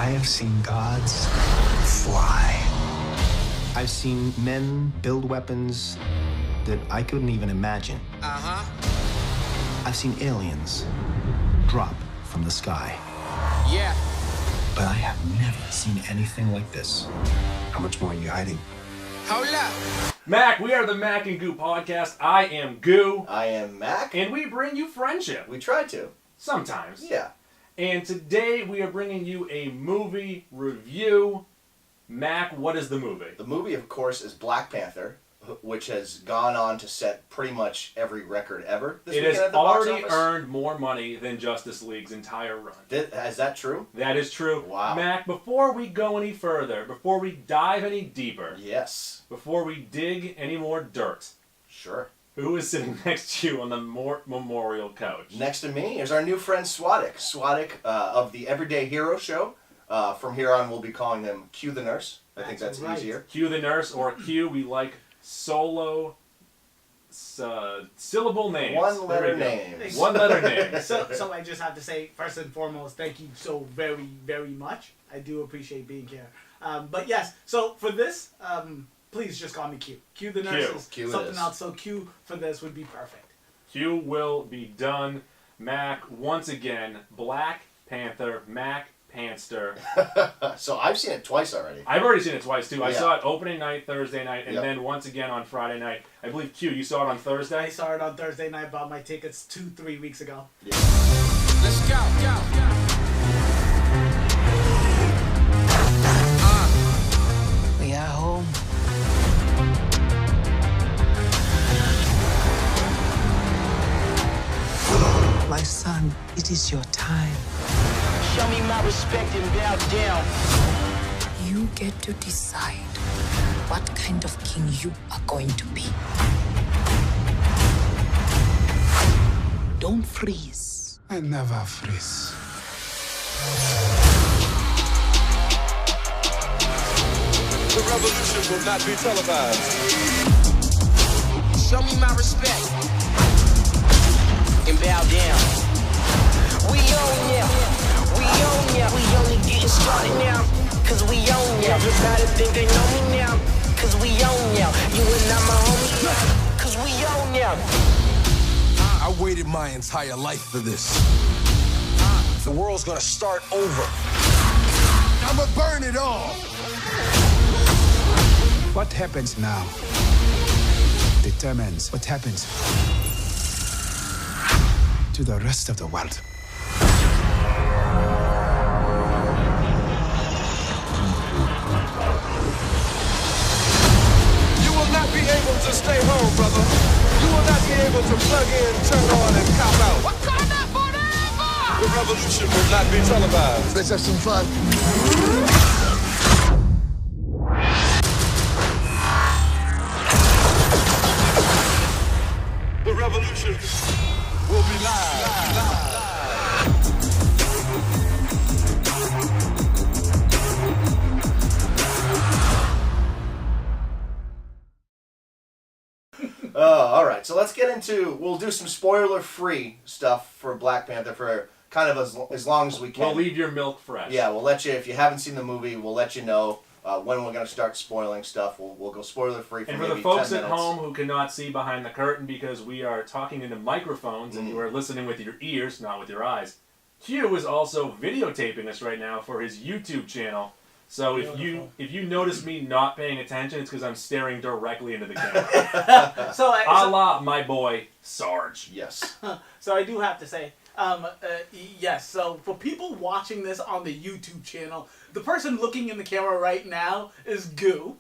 I have seen gods fly. I've seen men build weapons that I couldn't even imagine. I've seen aliens drop from the sky. Yeah. But I have never seen anything like this. How much more are you hiding? Hold up. Mac, we are the Mac and Goo podcast. I am Goo. I am Mac. And we bring you friendship. We try to. Sometimes. Yeah. And today we are bringing you a movie review. Mac, what is the movie? The movie, of course, is Black Panther, which has gone on to set pretty much every record ever. It has already earned more money than Justice League's entire run. Is that true? That is true. Wow. Mac, before we go any further, before we dive any deeper, yes, before we dig any more dirt, sure. Who is sitting next to you on the memorial couch? Next to me is our new friend Swadik. Swadik of the Everyday Hero show. From here on, we'll be calling them Q the Nurse. I think that's right. easier. Q the Nurse, or Q, we like solo syllable names. One letter names. One letter names. So I just have to say, first and foremost, thank you so very, very much. I do appreciate being here. But yes, so for this, please just call me Q. Q the Nurse is Q something else, so Q for this would be perfect. Q will be done. Mac, once again, Black Panther, Mac Panster. So I've seen it twice already. I've already seen it twice too. I Yeah. saw it opening night, Thursday night, and Yep. then once again on Friday night. I believe Q, you saw it on Thursday? I saw it on Thursday night, bought my tickets 2-3 weeks ago. Yeah. Let's go. We are home. My son, it is your time. Show me my respect and bow down. You get to decide what kind of king you are going to be. Don't freeze. I never freeze. The revolution will not be televised. Show me my respect and bow down. We own ya. We own ya. We only getting started now. Cause we own ya. Everybody think they know me now. Cause we own ya. You and I'm a homie. Cause we own ya. I waited my entire life for this. The world's gonna start over. I'ma burn it all. What happens now determines what happens to the rest of the world. You will not be able to stay home, brother. You will not be able to plug in, turn on, and cop out. Wakanda forever! The revolution will not be televised. Let's have some fun. The revolution will be live. All right, so let's get into. We'll do some spoiler-free stuff for Black Panther for kind of as long as we can. We'll leave your milk fresh. Yeah, we'll let you. If you haven't seen the movie, we'll let you know when we're going to start spoiling stuff. We'll go spoiler-free for And for maybe the folks 10 at minutes. home who cannot see behind the curtain because we are talking into microphones and you are listening with your ears, not with your eyes, Q is also videotaping us right now for his YouTube channel. So if you notice me not paying attention, it's because I'm staring directly into the camera. So A la my boy Sarge. Yes. So I do have to say, yes, so for people watching this on the YouTube channel, the person looking in the camera right now is Goo,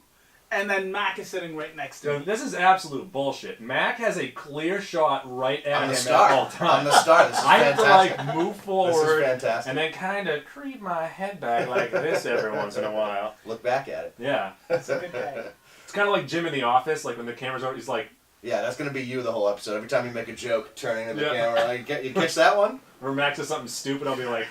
and then Mac is sitting right next to me. This is absolute bullshit. Mac has a clear shot right at On the him star. at all times. On the star. This is I have fantastic. to move forward fantastic. and then kind of creep my head back like this every once in a while. Look back at it. Yeah. It's a good day. It's kind of like Jim in The Office, like when the camera's over, he's like, Yeah, that's going to be you the whole episode. Every time you make a joke, turning to the Yeah. camera. Like, you catch that one? or Mac says something stupid, I'll be like,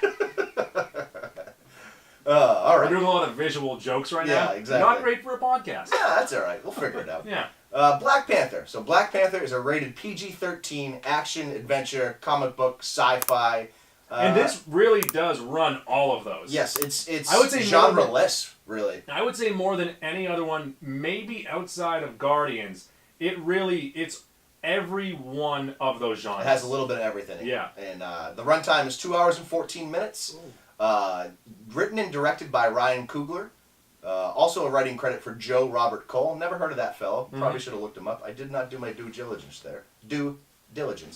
All we're right. doing a lot of visual jokes right now. Yeah, exactly. Not great for a podcast. Yeah, that's all right. We'll figure it out. Yeah. Black Panther. So Black Panther is a rated PG-13 action, adventure, comic book, sci-fi And this really does run all of those. Yes, it's I would say genre-less, really. I would say more than any other one, maybe outside of Guardians. It's every one of those genres. It has a little bit of everything. Yeah. And the runtime is 2 hours and 14 minutes. Written and directed by Ryan Coogler. Also a writing credit for Joe Robert Cole. Never heard of that fellow. Probably should have looked him up. I did not do my due diligence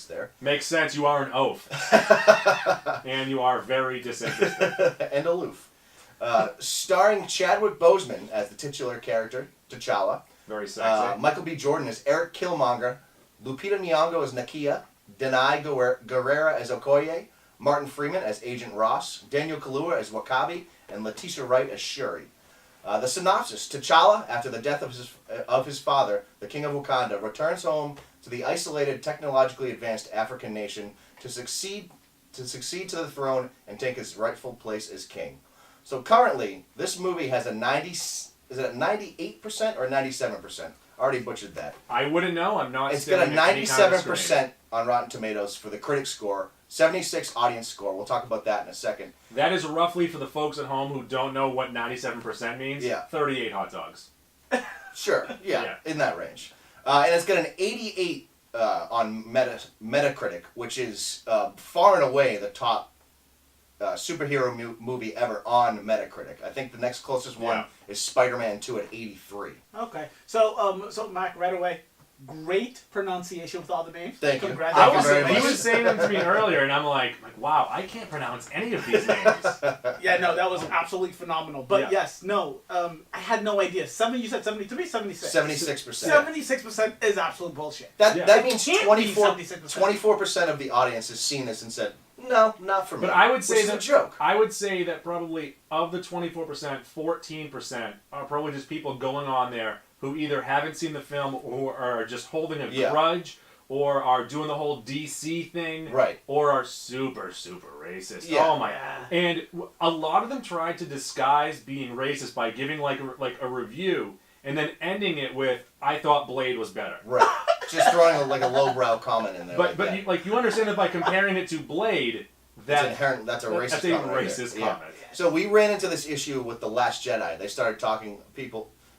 there. Makes sense. You are an oaf. And you are very disinterested. And aloof. Starring Chadwick Boseman as the titular character, T'Challa. Very sexy. Michael B. Jordan as Eric Killmonger. Lupita Nyong'o as Nakia. Denai Guerrera as Okoye. Martin Freeman as Agent Ross. Daniel Kaluuya as Wakabi. And Letitia Wright as Shuri. The synopsis: T'Challa, after the death of his father, the King of Wakanda, returns home to the isolated, technologically advanced African nation to succeed to the throne and take his rightful place as king. So currently, this movie has a 98% or 97%? I already butchered that. I wouldn't know. I'm not. It's got a 97% on Rotten Tomatoes for the critic score, 76 audience score. We'll talk about that in a second. That is roughly, for the folks at home who don't know what 97% means, 38 hot dogs. Sure, yeah, in that range. And it's got an 88 on Metacritic, which is far and away the top superhero movie ever on Metacritic. I think the next closest one is Spider-Man 2 at 83. Okay, so Mac, right away, great pronunciation with all the names. Thank you. Congratulations. He was saying them to me earlier, and I'm like, wow, I can't pronounce any of these names. Yeah, no, that was absolutely phenomenal. But yes, no, I had no idea. You said 73, 76? 76%. 76% is absolute bullshit. That means 24% of the audience has seen this and said, no, not for me. But I would say that's a joke. I would say that probably of the 24%, 14% are probably just people going on there who either haven't seen the film or are just holding a grudge or are doing the whole DC thing. Right. Or are super, super racist. Yeah. Oh my. And a lot of them tried to disguise being racist by giving like a review and then ending it with, I thought Blade was better. Right. Just throwing a lowbrow comment in there. But you understand that by comparing it to Blade, that's a racist comment. Yeah. So we ran into this issue with The Last Jedi. They started talking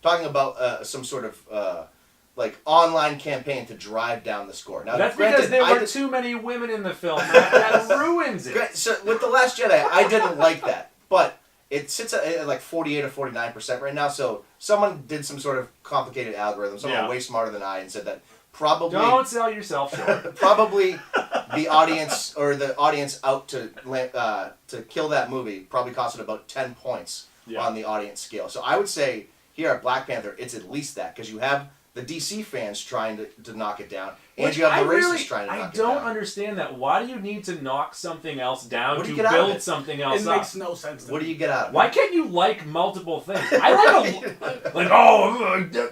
about some sort of online campaign to drive down the score. Now that's because there were too many women in the film. That ruins it. So with The Last Jedi, I didn't like that, but it sits at like 48 or 49% right now. So someone did some sort of complicated algorithm. Someone way smarter than I, and said that probably don't sell yourself short. Probably the audience out to kill that movie probably costed about 10 points on the audience scale. So I would say here at Black Panther, it's at least that, because you have the DC fans trying to knock it down, and you have the racists trying to knock it down. I don't understand that. Why do you need to knock something else down to build something else up? It makes no sense. What do you get out of it? Why can't you like multiple things? I like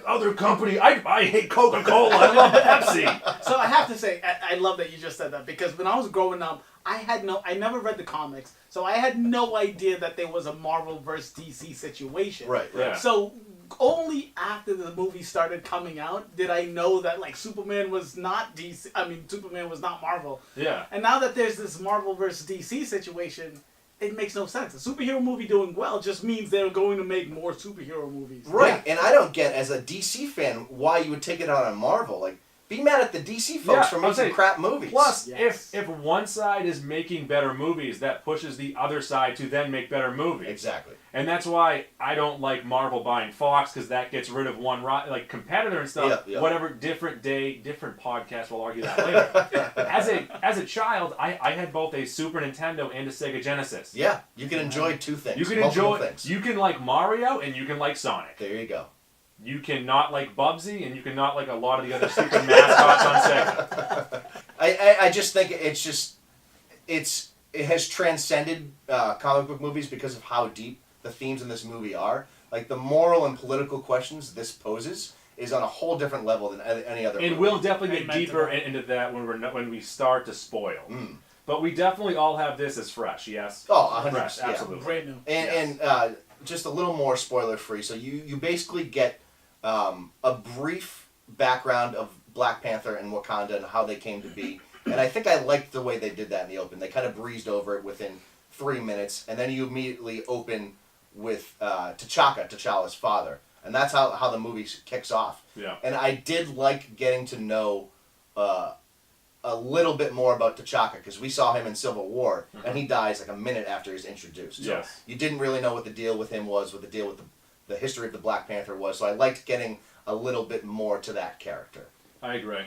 other company. I hate Coca-Cola. I love Pepsi. So I have to say, I love that you just said that, because when I was growing up, I never read the comics, so I had no idea that there was a Marvel versus DC situation. Right. Yeah. So only after the movie started coming out did I know that Superman was not DC. I mean, Superman was not Marvel. Yeah. And now that there's this Marvel versus DC situation, it makes no sense. A superhero movie doing well just means they're going to make more superhero movies. Right. And I don't get, as a DC fan, why you would take it on a Marvel. Be mad at the DC folks for making crap movies. Plus, if one side is making better movies, that pushes the other side to then make better movies. Exactly. And that's why I don't like Marvel buying Fox, because that gets rid of one competitor and stuff. Whatever, different day, different podcast. We'll argue that later. As a child, I had both a Super Nintendo and a Sega Genesis. Yeah, you can enjoy two things. You can enjoy things. You can like Mario and you can like Sonic. There you go. You cannot like Bubsy, and you cannot like a lot of the other stupid mascots on Sega. I just think it has transcended comic book movies because of how deep the themes in this movie are. The moral and political questions this poses is on a whole different level than any other movie. And we'll definitely get deeper into that when we start to spoil. But we definitely all have this as fresh, yes? Oh, 100%. Fresh, absolutely. Brand new. And just a little more spoiler-free. So you basically get a brief background of Black Panther and Wakanda and how they came to be. And I think I liked the way they did that in the open. They kind of breezed over it within 3 minutes, and then you immediately open with T'Challa's father. And that's how the movie kicks off. Yeah. And I did like getting to know a little bit more about T'Chaka, because we saw him in Civil War, and he dies like a minute after he's introduced. So Yes. you didn't really know what the deal with him was, what the deal with the history of the Black Panther was. So I liked getting a little bit more to that character. I agree.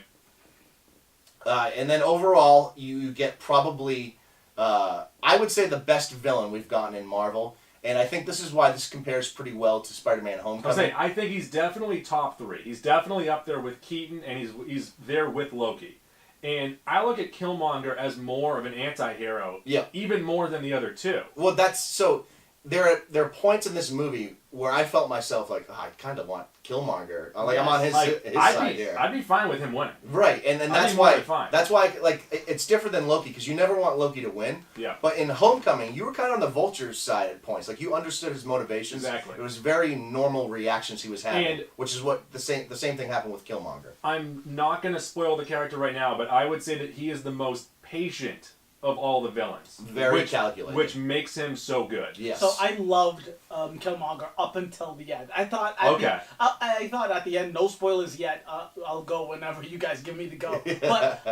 And then overall, you get probably, I would say, the best villain we've gotten in Marvel. And I think this is why this compares pretty well to Spider-Man Homecoming. I think he's definitely top 3. He's definitely up there with Keaton, and he's there with Loki. And I look at Killmonger as more of an anti-hero, even more than the other two. Well, that's so. There are points in this movie where I felt myself like, I kind of want Killmonger. Like, I'm on his side here. I'd be fine with him winning. Right, and that's why. That's why, like, it's different than Loki, because you never want Loki to win. Yeah. But in Homecoming, you were kind of on the Vulture's side at points. Like, you understood his motivations. Exactly. It was very normal reactions he was having, which is what the same thing happened with Killmonger. I'm not going to spoil the character right now, but I would say that he is the most patient of all the villains. Very calculated. Which makes him so good. Yes. So I loved Killmonger up until the end. I thought I thought at the end, no spoilers yet. I'll go whenever you guys give me the go. But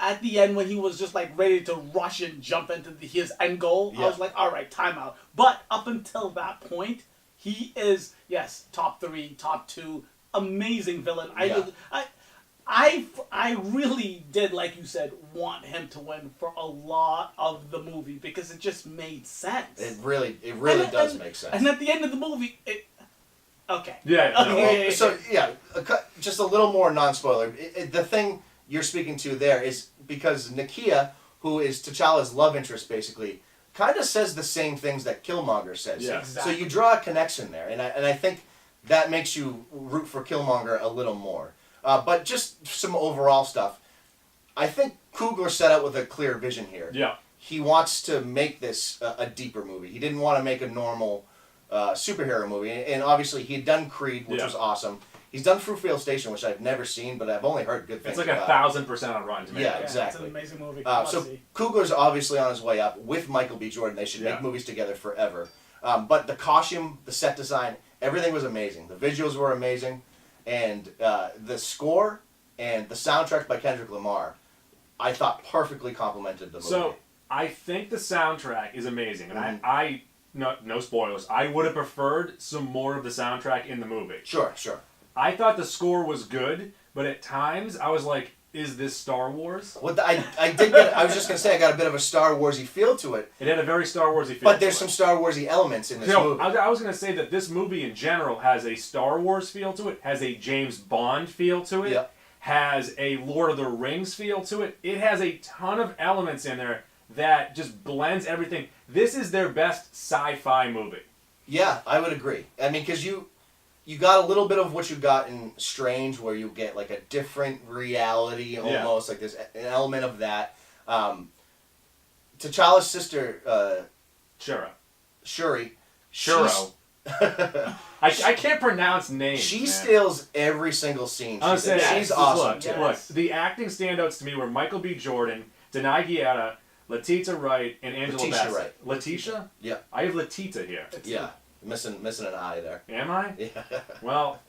at the end, when he was just like ready to rush and jump into his end goal, I was like, all right, timeout. But up until that point, he is top 3, top 2, amazing villain. I really did, like you said, want him to win for a lot of the movie because it just made sense. It really does make sense. And at the end of the movie, okay. Yeah. So just a little more non-spoiler. The thing you're speaking to there is because Nakia, who is T'Challa's love interest, basically, kind of says the same things that Killmonger says. Yeah. Exactly. So you draw a connection there, and I think that makes you root for Killmonger a little more. But just some overall stuff. I think Coogler set out with a clear vision here. Yeah. He wants to make this a deeper movie. He didn't want to make a normal superhero movie. And obviously, he had done Creed, which was awesome. He's done Fruitvale Station, which I've never seen, but I've only heard good things about. It's like 1,000% on Rotten Tomatoes. Yeah, exactly. It's an amazing movie. So Coogler's obviously on his way up with Michael B. Jordan. They should make movies together forever. But the costume, the set design, everything was amazing. The visuals were amazing. And the score and the soundtrack by Kendrick Lamar, I thought perfectly complemented the movie. So, I think the soundtrack is amazing. And I no spoilers, I would have preferred some more of the soundtrack in the movie. Sure. I thought the score was good, but at times I was like, is this Star Wars? Well, I did get. I was just gonna say I got a bit of a Star Warsy feel to it. It had a very Star Warsy feel. But there's some Star Warsy elements in this movie. I was gonna say that this movie in general has a Star Wars feel to it, has a James Bond feel to it, has a Lord of the Rings feel to it. It has a ton of elements in there that just blends everything. This is their best sci-fi movie. Yeah, I would agree. I mean, because you got a little bit of what you got in Strange, where you get like a different reality, almost like there's an element of that. T'Challa's sister, Shuri. Shuro. I can't pronounce names. She steals every single scene. She's awesome too. Look, the acting standouts to me were Michael B. Jordan, Denai Guerra, Letitia Wright, and Angela Bassett. Wright. Letitia? Yeah. I have Letitia here. Yeah. Missing an eye there. Am I? Yeah. Well,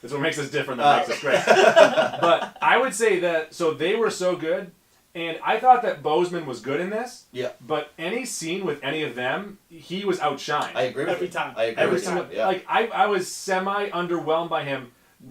that's what makes us different that makes us great. But I would say that, so they were so good, and I thought that Boseman was good in this. Yeah. But any scene with any of them, he was outshined. I agree with every time. I agree with you. Yeah. Like, I was semi-underwhelmed by him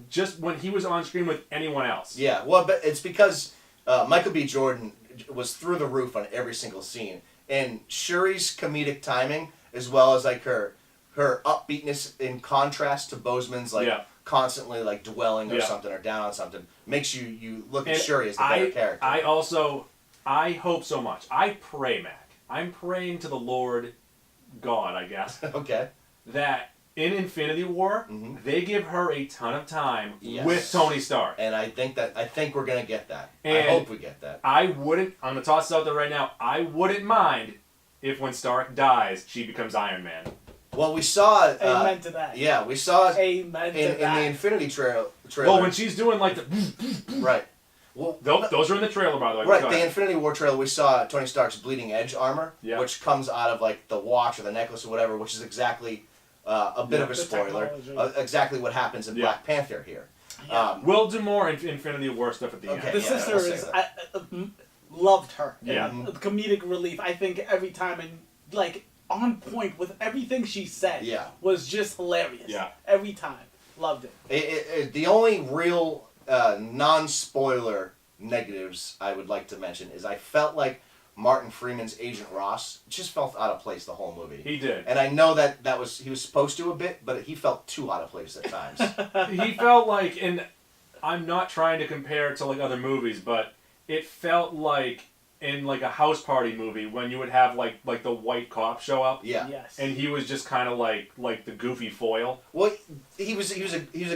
just when he was on screen with anyone else. Yeah, well, but it's because Michael B. Jordan was through the roof on every single scene. And Shuri's comedic timing, as well as like her upbeatness in contrast to Boseman's constantly like dwelling or something or down on something, makes you look at Shuri as the better character. I hope so much. I pray, Mac. I'm praying to the Lord God, I guess. Okay. That in Infinity War, they give her a ton of time with Tony Stark. And I think we're gonna get that. And I hope we get that. I'm gonna toss this out there right now. I wouldn't mind if when Stark dies, she becomes Iron Man. Well, we saw it. Amen to that. Yeah, we saw it Amen to in that. the Infinity trailer. Well, when she's doing like the right. Well, those are in the trailer, by the way. Right, the Infinity War trailer, we saw Tony Stark's bleeding edge armor, Yeah. which comes out of like the watch or the necklace or whatever, which is exactly a bit of a spoiler. Exactly what happens in Black Panther here. Yeah. We'll do more Infinity War stuff at the end. The sister is loved her. Yeah. The comedic relief. I think every time and like on point with everything she said. Yeah. Was just hilarious. Yeah. Every time, loved it. The only real non-spoiler negatives I would like to mention is I felt like Martin Freeman's Agent Ross just felt out of place the whole movie. He did. And I know that he was supposed to a bit, but he felt too out of place at times. He felt like, and I'm not trying to compare it to like other movies, but it felt like in like a house party movie when you would have like the white cop show up. Yeah. Yes. And he was just kind of like the goofy foil. Well, he was a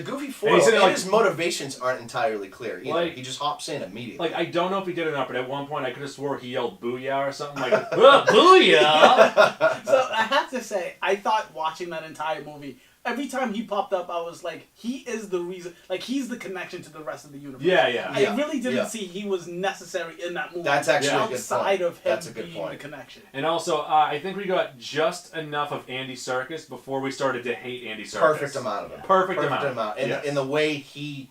goofy foil, And and like, his motivations aren't entirely clear either. Like, he just hops in immediately. Like, I don't know if he did or not, but at one point I could have swore he yelled "booyah" or something like, "Booyah!" So I have to say, I thought watching that entire movie, every time he popped up, I was like, he is the reason, like he's the connection to the rest of the universe. Yeah. I really didn't see he was necessary in that movie. That's actually a good point. Outside of him That's a good being point. the connection. And also, I think we got just enough of Andy Serkis before we started to hate Andy Serkis. Perfect amount of him. Perfect amount. And Yes. in the way he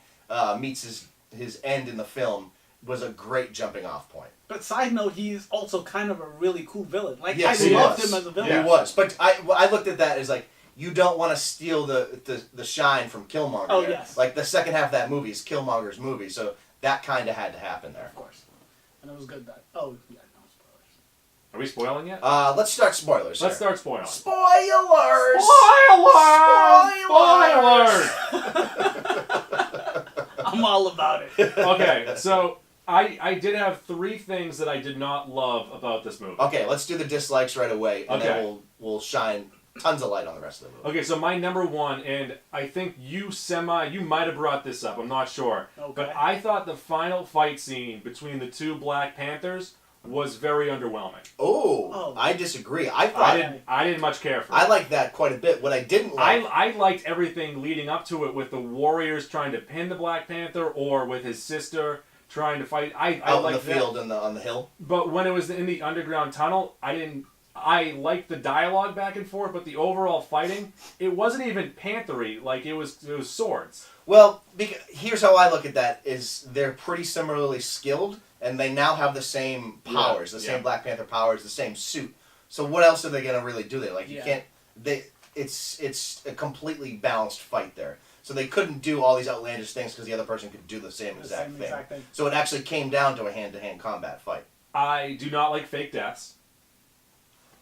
meets his end in the film was a great jumping off point. But side note, he's also kind of a really cool villain. Like, Yes, I he loved was. him as a villain. He was. But I looked at that as like, you don't want to steal the shine from Killmonger. Oh, here. yes. Like, the second half of that movie is Killmonger's movie, so that kind of had to happen there. Of course. And it was good that. Oh, yeah, no spoilers. Are we spoiling yet? Let's start spoilers. Let's here. start spoiling. Spoilers! I'm all about it. Okay, so I did have 3 things that I did not love about this movie. Okay, let's do the dislikes right away, and Okay. then we'll shine tons of light on the rest of the movie. Okay, so my number 1, and I think you might have brought this up, I'm not sure. Okay. But I thought the final fight scene between the 2 Black Panthers was very underwhelming. Oh, I disagree. I didn't much care for it. I liked that quite a bit. What I didn't like... I liked everything leading up to it with the Warriors trying to pin the Black Panther or with his sister trying to fight. I out in liked the field and on the hill. But when it was in the underground tunnel, I liked the dialogue back and forth, but the overall fighting, it wasn't even panthery. Like, it was swords. Well, here's how I look at that, is they're pretty similarly skilled, and they now have the same powers, the same Black Panther powers, the same suit. So what else are they going to really do there? Like, you can't... It's a completely balanced fight there. So they couldn't do all these outlandish things because the other person could do the same exact thing. So it actually came down to a hand-to-hand combat fight. I do not like fake deaths.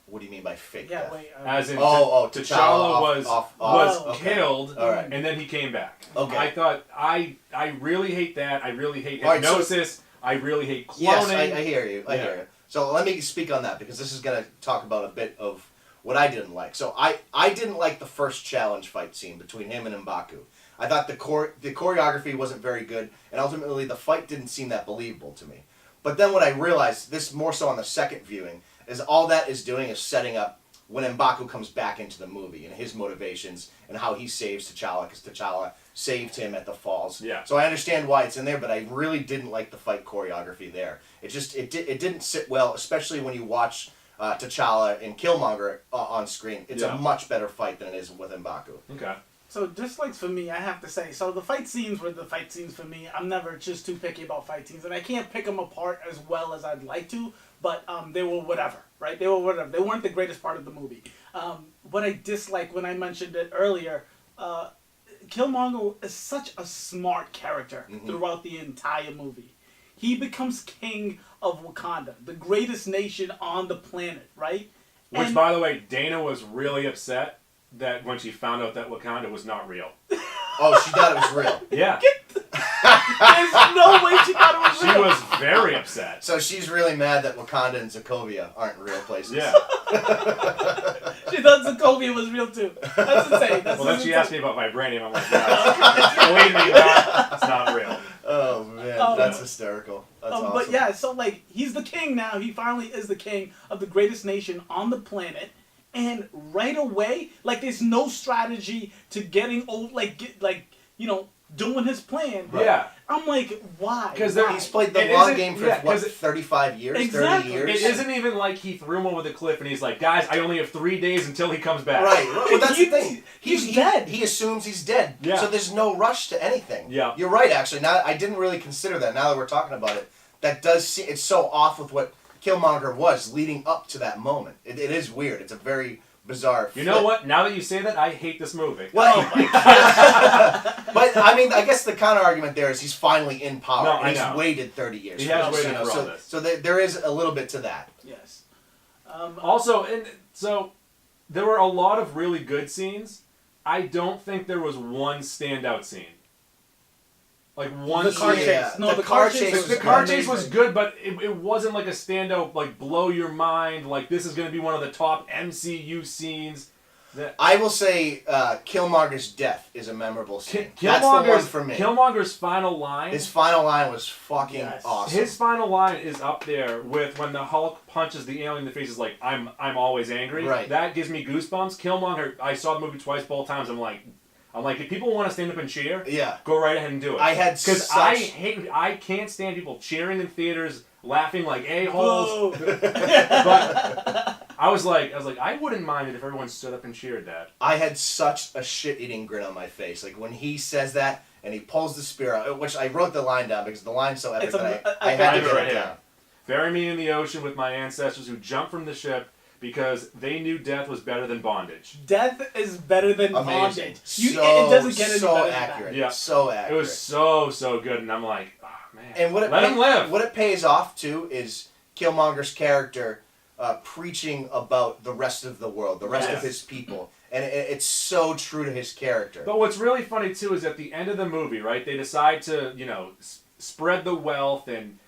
What do you mean by fake death? Wait, As in, T'Challa was killed, All right. and then he came back. Okay. I thought, I really hate that. I really hate All right, hypnosis. I really hate cloning. Yes, I hear you. I hear you. So let me speak on that, because this is going to talk about a bit of what I didn't like. So I didn't like the first challenge fight scene between him and M'Baku. I thought the choreography wasn't very good, and ultimately the fight didn't seem that believable to me. But then what I realized, this more so on the second viewing, is all that is doing is setting up when M'Baku comes back into the movie and his motivations and how he saves T'Challa, because T'Challa saved him at the falls. Yeah. So I understand why it's in there, but I really didn't like the fight choreography there. It didn't sit well, especially when you watch T'Challa and Killmonger on screen. It's a much better fight than it is with M'Baku. Okay. So dislikes for me, I have to say. So the fight scenes were the fight scenes for me. I'm never just too picky about fight scenes, and I can't pick them apart as well as I'd like to. But they were whatever, right? They were whatever. They weren't the greatest part of the movie. What I dislike, when I mentioned it earlier, Killmonger is such a smart character throughout the entire movie. He becomes king of Wakanda, the greatest nation on the planet, right? Which, by the way, Dana was really upset that when she found out that Wakanda was not real. Oh, she thought it was real. Yeah. There's no way she thought it was real. She was very upset. So she's really mad that Wakanda and Sokovia aren't real places. Yeah. She thought Sokovia was real too. That's insane. Well, then she asked me about vibranium. I'm like, no, believe me, it's not real. Oh, man. That's hysterical. That's awesome. But yeah, so like, he's the king now. He finally is the king of the greatest nation on the planet. And right away, like, there's no strategy to getting over, doing his plan. Right. Yeah. I'm like, why? Because he's played the long game for, 35 years, exactly. 30 years? It isn't even like he threw him over the cliff and he's like, guys, I only have 3 days until he comes back. Right. Well, that's the thing. He's dead. He assumes he's dead. Yeah. So there's no rush to anything. Yeah. You're right, actually. Now I didn't really consider that. Now that we're talking about it, that does seem, it's so off with what Killmonger was leading up to that moment. It is weird. It's a very bizarre You know what? Now that you say that, I hate this movie. Well, but I mean, I guess the counter argument there is he's finally in power. No, and I he's know. waited 30 years. He for has this, waited for all this. So there is a little bit to that. Yes. Also, and so there were a lot of really good scenes. I don't think there was one standout scene. Like one The car scene. chase. No, the car chase The car chase was good, but it wasn't like a standout, like blow your mind. Like this is going to be one of the top MCU scenes. I will say Killmonger's death is a memorable scene. That's the one for me. Killmonger's final line. His final line was fucking awesome. His final line is up there with when the Hulk punches the alien in the face. Is like I'm always angry. Right. That gives me goosebumps. Killmonger. I saw the movie twice, both times. I'm like, if people want to stand up and cheer, go right ahead and do it. I had because I can't stand people cheering in theaters, laughing like a-holes. But I was like, I wouldn't mind it if everyone stood up and cheered that. I had such a shit-eating grin on my face. Like, when he says that, and he pulls the spear out, which I wrote the line down because the line's so epic that I had to get it down. Bury me in the ocean with my ancestors who jumped from the ship because they knew death was better than bondage. Death is better than bondage. It doesn't get any better accurate. than that. Yeah. So accurate. It was so good, and I'm like, oh, man. And let him live. What it pays off, too, is Killmonger's character preaching about the rest of the world, the rest of his people. And it's so true to his character. But what's really funny, too, is at the end of the movie, right, they decide to, spread the wealth and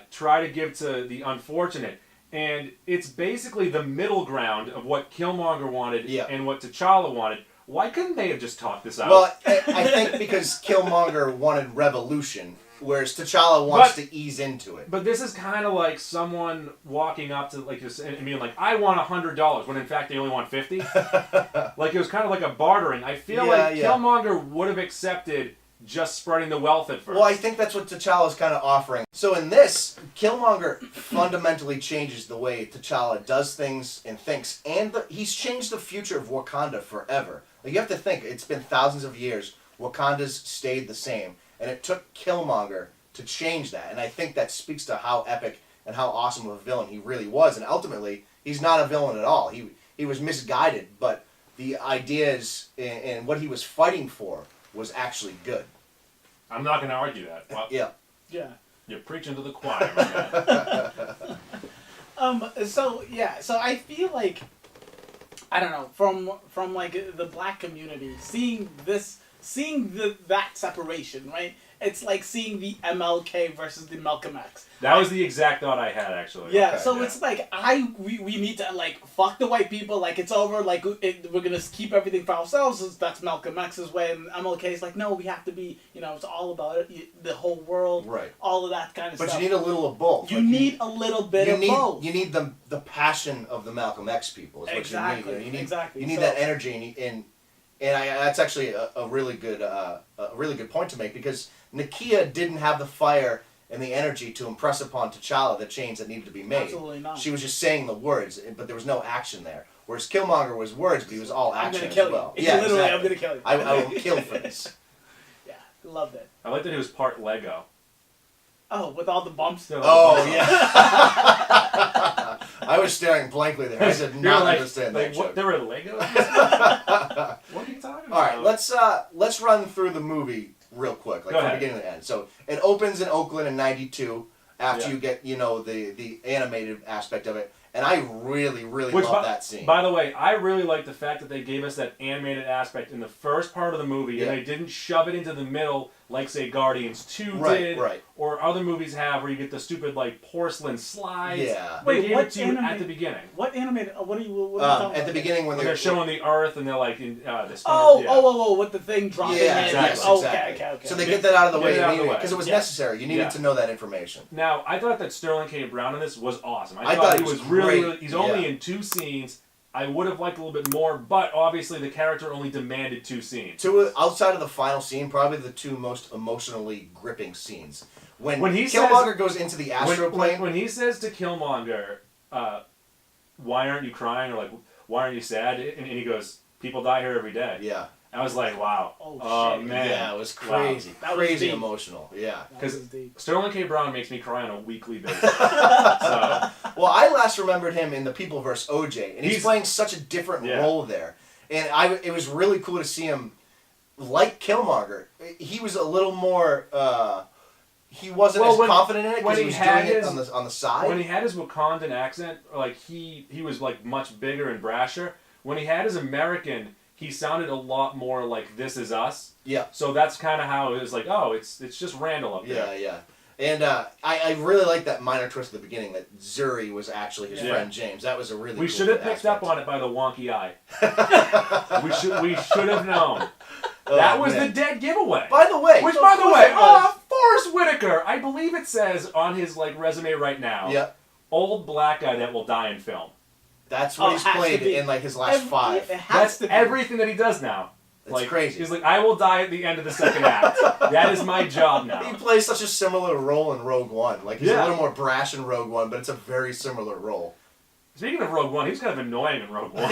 try to give to the unfortunate. And it's basically the middle ground of what Killmonger wanted and what T'Challa wanted. Why couldn't they have just talked this out? Well, I think because Killmonger wanted revolution, whereas T'Challa wants to ease into it. But this is kind of like someone walking up to and being like, "I want $100," when in fact they only want $50. Like it was kind of like a bartering. I feel like Killmonger would have accepted just spreading the wealth at first. Well, I think that's what T'Challa's kind of offering. So in this, Killmonger fundamentally changes the way T'Challa does things and thinks, and he's changed the future of Wakanda forever. Like, you have to think, it's been thousands of years. Wakanda's stayed the same, and it took Killmonger to change that. And I think that speaks to how epic and how awesome of a villain he really was. And ultimately, he's not a villain at all. He was misguided, but the ideas and what he was fighting for was actually good. I'm not going to argue that. Well, yeah. You're preaching to the choir, man. So I feel like, I don't know, from like the black community, seeing that separation, right? It's like seeing the MLK versus the Malcolm X. That was the exact thought I had, actually. Yeah, so it's like, we need to, like, fuck the white people, like, it's over, like, we're gonna keep everything for ourselves, that's Malcolm X's way, and MLK's like, no, we have to be, it's all about it, the whole world, right? All of that kind of stuff. But you need a little of both. You need a little bit of both. You need the passion of the Malcolm X people, is what you need. You need that energy, and that's actually a really good point to make, because Nakia didn't have the fire and the energy to impress upon T'Challa the change that needed to be made. Absolutely not. She was just saying the words, but there was no action there. Whereas Killmonger was words, but he was all action as well. I'm gonna kill you. I'm gonna kill you. I will kill for this. Yeah, loved it. I like that he was part Lego. Oh, with all the bumps? Oh, yeah. I was staring blankly there. I did not understand that joke. There were Legos? What are you talking about? All right, let's run through the movie real quick, like from beginning to end. So it opens in Oakland in '92 after you get the animated aspect of it, and I really love that scene. By the way, I really like the fact that they gave us that animated aspect in the first part of the movie, and they didn't shove it into the middle like, say, Guardians 2 did, or other movies have, where you get the stupid, like, porcelain slides. Yeah. They gave it to you at the beginning. What animated? What are you talking about? At the beginning when they're showing the Earth, and they're like, in this. With the thing dropping in. Exactly. Okay. So they get that out of the way because it was necessary. You needed to know that information. Now, I thought that Sterling K. Brown in this was awesome. I thought he was really he's only in 2 scenes, I would have liked a little bit more, but obviously the character only demanded 2 scenes. Outside of the final scene, probably the 2 most emotionally gripping scenes. When Killmonger goes into the astral plane. When he says to Killmonger, why aren't you crying? Or like, why aren't you sad? And he goes, people die here every day. Yeah. I was like, wow. Oh, shit. Man. Yeah, it was crazy. Wow. Crazy emotional. Yeah. Because Sterling K. Brown makes me cry on a weekly basis. So. Well, I last remembered him in The People vs. OJ, and he's playing such a different role there. And it was really cool to see him, like Killmonger. He was a little more... he wasn't as confident in it because he was doing it on the side. When he had his Wakandan accent, like he was like much bigger and brasher. When he had his American... he sounded a lot more like This Is Us. Yeah. So that's kind of how it was like, oh, it's just Randall up there. Yeah. And I really like that minor twist at the beginning that Zuri was actually his friend James. That was a really We cool should have picked up on it by the wonky eye. we should have known. That was the dead giveaway. By the way. Forrest Whitaker. I believe it says on his like resume right now. Old black guy that will die in film. That's what he's played in like his last 5. That's everything that he does now. It's like, crazy. He's like, I will die at the end of the second act. That is my job now. He plays such a similar role in Rogue One. Like he's a little more brash in Rogue One, but it's a very similar role. Speaking of Rogue One, he was kind of annoying in Rogue One.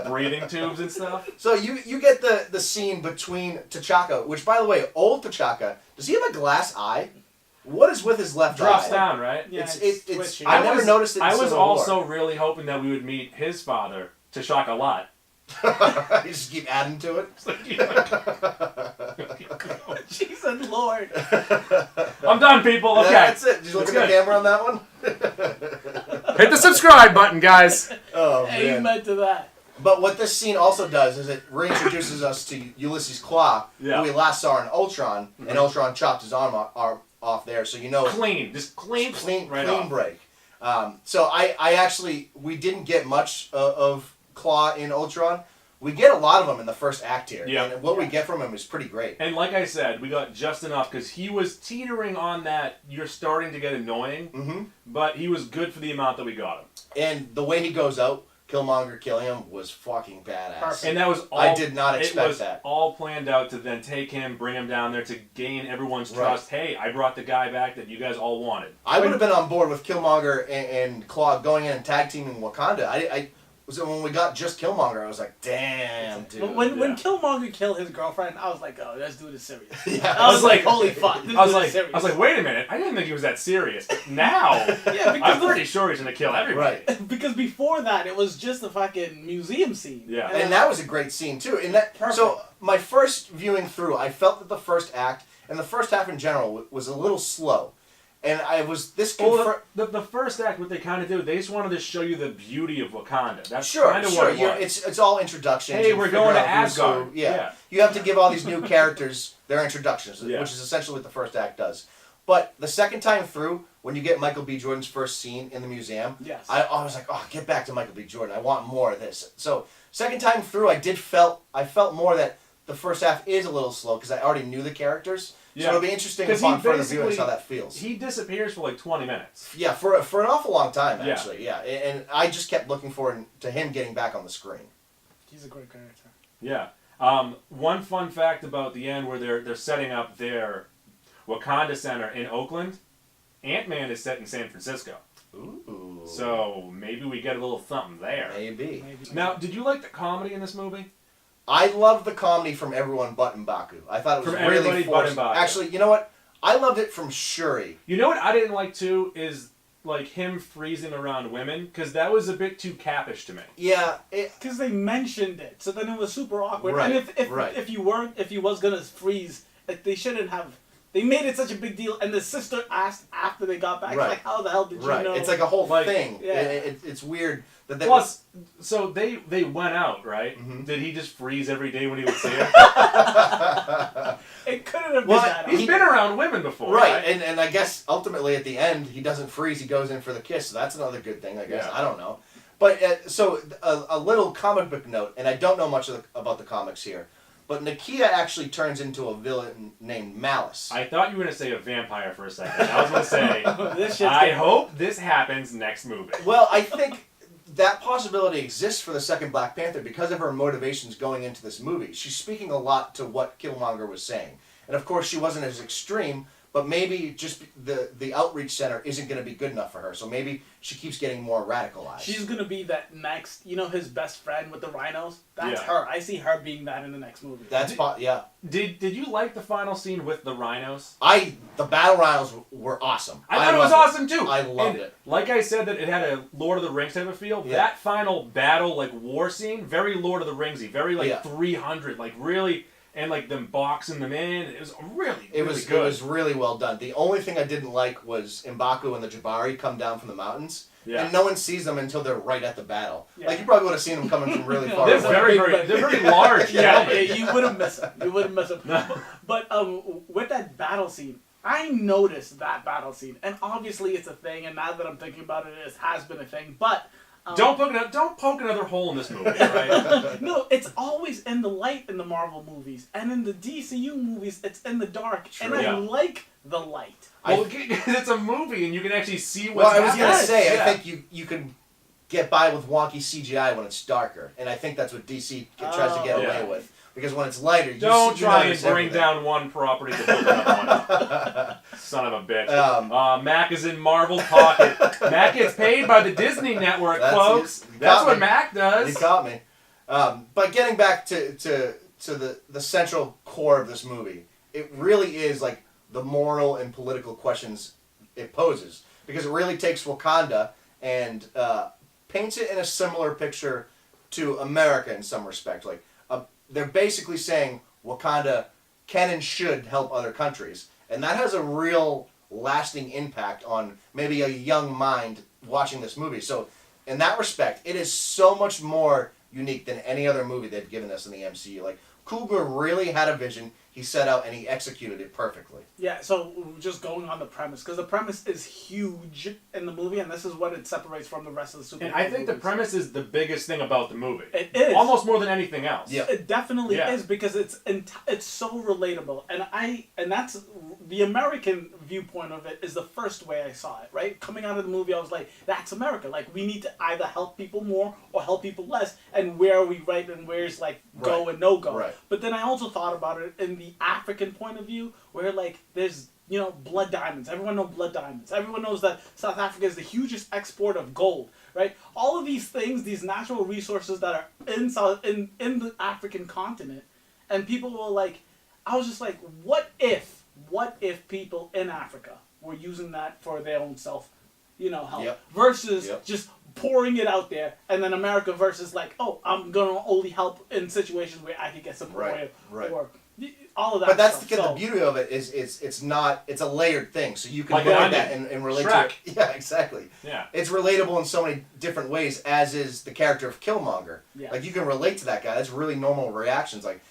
Breathing tubes and stuff. So you get the scene between T'Chaka, which by the way, old T'Chaka, does he have a glass eye? What is with his left eye? Drops down, right? Yeah, it's I never noticed it in I was Civil also War. really hoping that we would meet his father, T'Chaka Lot. You just keep adding to it? Jesus Lord. I'm done, people. Okay. That's it. Did you look at the camera on that one? Hit the subscribe button, guys. Oh, man. Amen to that. But what this scene also does is it reintroduces us to Ulysses Klaue, who we last saw in Ultron, and Ultron chopped his arm off there, so you know... Clean break. So we didn't get much of Klaue in Ultron. We get a lot of them in the first act here, and what we get from him is pretty great. And like I said, we got just enough, because he was teetering on that, you're starting to get annoying, but he was good for the amount that we got him. And the way he goes out, Killmonger killing him, was fucking badass. Perfect. And that was all... I did not expect it was that. all planned out to then take him, bring him down there to gain everyone's trust. Hey, I brought the guy back that you guys all wanted. I would have been on board with Killmonger and Klaue going in and tag teaming Wakanda. So when we got just Killmonger, I was like, damn, dude. When Killmonger killed his girlfriend, I was like, oh, let's do this serious. I was like, holy fuck. I was like, wait a minute. I didn't think he was that serious. Now, I'm pretty sure he's going to kill everybody. Right. Because before that, it was just a fucking museum scene. Yeah. And that was a great scene, too. So my first viewing through, I felt that the first act, and the first half in general, was a little slow. And I was the first act, what they kind of do, they just wanted to show you the beauty of Wakanda. That's kind of what it was. It's all introductions. Hey, we're going to Asgard. Yeah. You have to give all these new characters their introductions, which is essentially what the first act does. But the second time through, when you get Michael B. Jordan's first scene in the museum, I was like, oh, get back to Michael B. Jordan. I want more of this. So second time through, I felt more that the first half is a little slow because I already knew the characters. So it'll be interesting upon further viewings how that feels. He disappears for like 20 minutes. Yeah, for an awful long time, actually. Yeah. And I just kept looking forward to him getting back on the screen. He's a great character. Yeah. One fun fact about the end where they're setting up their Wakanda Center in Oakland, Ant-Man is set in San Francisco. Ooh. So maybe we get a little something there. Maybe. Now, did you like the comedy in this movie? I loved the comedy from everyone but M'Baku. I thought it was from really everybody forced. but M'Baku. Actually, you know what? I loved it from Shuri. You know what I didn't like too is like him freezing around women because that was a bit too Capish to me. Yeah, because they mentioned it, so then it was super awkward. Right, and if you was gonna freeze, they shouldn't have. They made it such a big deal, and the sister asked after they got back, like, "How the hell did you know?" It's like a whole thing. Yeah. It's weird. Plus, so they went out, right? Mm-hmm. Did he just freeze every day when he would see her? It couldn't have been that. He's been around women before, right? And I guess ultimately at the end he doesn't freeze. He goes in for the kiss. So that's another good thing, I guess. Yeah. I don't know. But so a little comic book note, and I don't know much about the comics here, but Nakia actually turns into a villain named Malice. I thought you were going to say a vampire for a second. I was going to say, I hope this happens next movie. Well, I think that possibility exists for the second Black Panther because of her motivations going into this movie. She's speaking a lot to what Killmonger was saying. And of course, she wasn't as extreme, but maybe just the outreach center isn't going to be good enough for her. So maybe she keeps getting more radicalized. She's going to be that next, his best friend with the rhinos? That's Yeah. her. I see her being that in the next movie. Yeah. Did you like the final scene with the rhinos? The battle rhinos were awesome. I thought it was awesome too. I loved it. Like I said, that it had a Lord of the Rings type of feel. Yeah. That final battle, like war scene, very Lord of the Ringsy, very like 300, like really, and like them boxing them in. It was really good. It was really well done. The only thing I didn't like was M'Baku and the Jabari come down from the mountains. Yeah. And no one sees them until they're right at the battle. Yeah. Like, you probably would have seen them coming from really far away. They're very large. Yeah, you wouldn't miss them. You wouldn't miss them. No. But with that battle scene, I noticed that battle scene. And obviously it's a thing, and now that I'm thinking about it, it has been a thing. But... don't poke another hole in this movie, right? No, it's always in the light in the Marvel movies. And in the DCU movies, it's in the dark. True. And I like the light. Well, it's a movie, and you can actually see what's happening. Well, I was going to say, yeah. I think you can get by with wonky CGI when it's darker. And I think that's what DC tries to get away with. Because when it's lighter, don't try and bring down one property to build another one. Son of a bitch. Mac is in Marvel's pocket. Mac gets paid by the Disney Network, folks. That's what Mac does. He caught me. But getting back to the central core of this movie, it really is like the moral and political questions it poses. Because it really takes Wakanda and paints it in a similar picture to America in some respect. Like, they're basically saying Wakanda can and should help other countries. And that has a real lasting impact on maybe a young mind watching this movie. So in that respect, it is so much more unique than any other movie they've given us in the MCU. Like, Coogler really had a vision. He set out and he executed it perfectly. Yeah, so just going on the premise, because the premise is huge in the movie, and this is what it separates from the rest of the superhero And I think movies. the premise is the biggest thing about the movie. It is. Almost more than anything else. Yeah. It definitely is, because it's so relatable. And that's the American viewpoint of it is the first way I saw it, right? Coming out of the movie, I was like, that's America. Like, we need to either help people more or help people less, and where are we right and where's, like, go and no go. Right. But then I also thought about it in the African point of view, where, like, there's, blood diamonds. Everyone knows blood diamonds. Everyone knows that South Africa is the hugest export of gold, right? All of these things, these natural resources that are in the African continent, and people were like, I was just like, what if people in Africa were using that for their own self, help, versus just pouring it out there, and then America versus like, oh, I'm gonna only help in situations where I could get some oil, or all of that. But that's stuff. the beauty of it is it's a layered thing, so you can like look at that and relate Shrek. to it. Yeah, exactly. Yeah, it's relatable in so many different ways, as is the character of Killmonger. Yeah. Like, you can relate to that guy. That's really normal reactions. Like,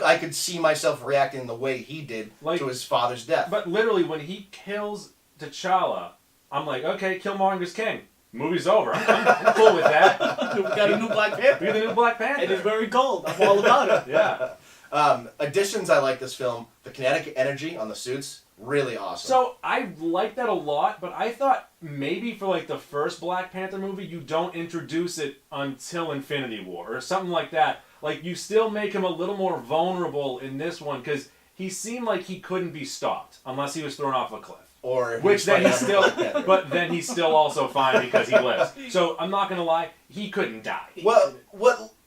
I could see myself reacting the way he did to his father's death. But literally, when he kills T'Challa, I'm like, okay, Killmonger's king. Movie's over. I'm cool with that. We got a new Black Panther. We're the new Black Panther. It is very gold. I'm all about it. Yeah. Additions I like this film. The kinetic energy on the suits, really awesome. So I like that a lot, but I thought maybe for like the first Black Panther movie, you don't introduce it until Infinity War or something like that. Like, you still make him a little more vulnerable in this one, because he seemed like he couldn't be stopped unless he was thrown off a cliff. Or which then he's still, but then he's still also fine because he lives. So I'm not gonna lie, he couldn't die. Well,